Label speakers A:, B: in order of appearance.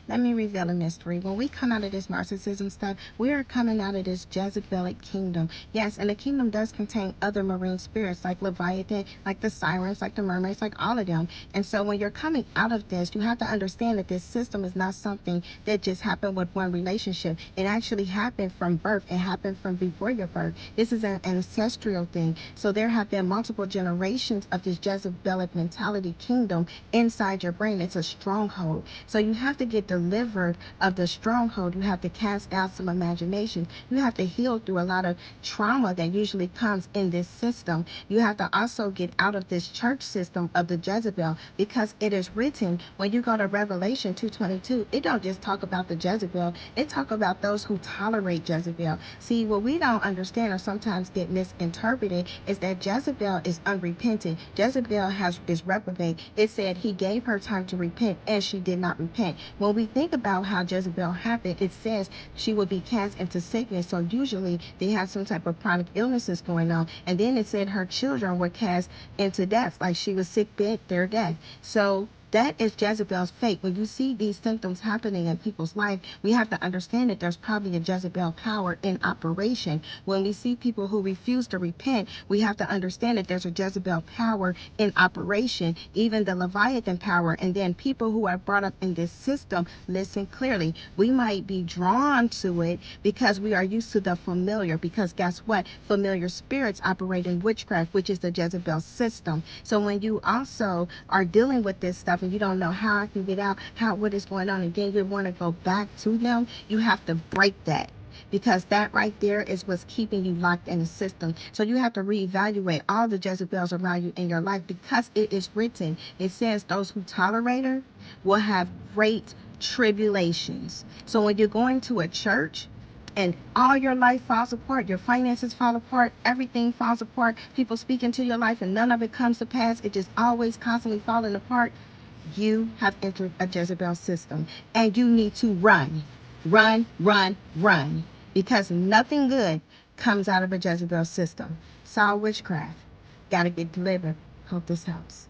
A: Let me reveal a mystery. When we come out of this narcissism stuff, we are coming out of this Jezebelic kingdom. Yes, and the kingdom does contain other marine spirits like Leviathan, like the sirens, like the mermaids, like all of them. And so when you're coming out of this, you have to understand that this system is not something that just happened with one relationship. It actually happened from birth. It happened from before your birth. This is an ancestral thing. So there have been multiple generations of this Jezebelic mentality kingdom inside your brain. It's a stronghold. So you have to get delivered of the stronghold. You have to cast out some imagination. You have to heal through a lot of trauma that usually comes in this system. You have to also get out of this church system of the Jezebel, because it is written when you go to Revelation 2:22, it don't just talk about the Jezebel, it talk about those who tolerate Jezebel. See, what we don't understand or sometimes get misinterpreted is that Jezebel is unrepentant. Jezebel is reprobate. It said he gave her time to repent and she did not repent. When we think about how Jezebel happened, it says she would be cast into sickness. So usually they have some type of chronic illnesses going on. And then it said her children were cast into death, like she was sick bed, their death. So that is Jezebel's fate. When you see these symptoms happening in people's life, we have to understand that there's probably a Jezebel power in operation. When we see people who refuse to repent, we have to understand that there's a Jezebel power in operation, even the Leviathan power. And then people who are brought up in this system, listen clearly. We might be drawn to it because we are used to the familiar, because guess what? Familiar spirits operate in witchcraft, which is the Jezebel system. So when you also are dealing with this stuff and you don't know how I can get out, what is going on, and then you want to go back to them, you have to break that, because that right there is what's keeping you locked in the system. So you have to reevaluate all the Jezebels around you in your life, because it is written. It says those who tolerate her will have great tribulations. So when you're going to a church and all your life falls apart, your finances fall apart, everything falls apart, people speak into your life and none of it comes to pass, it just always constantly falling apart, you have entered a Jezebel system and you need to run, run, run, run, because nothing good comes out of a Jezebel system. It's all witchcraft. Gotta get delivered. Hope this helps.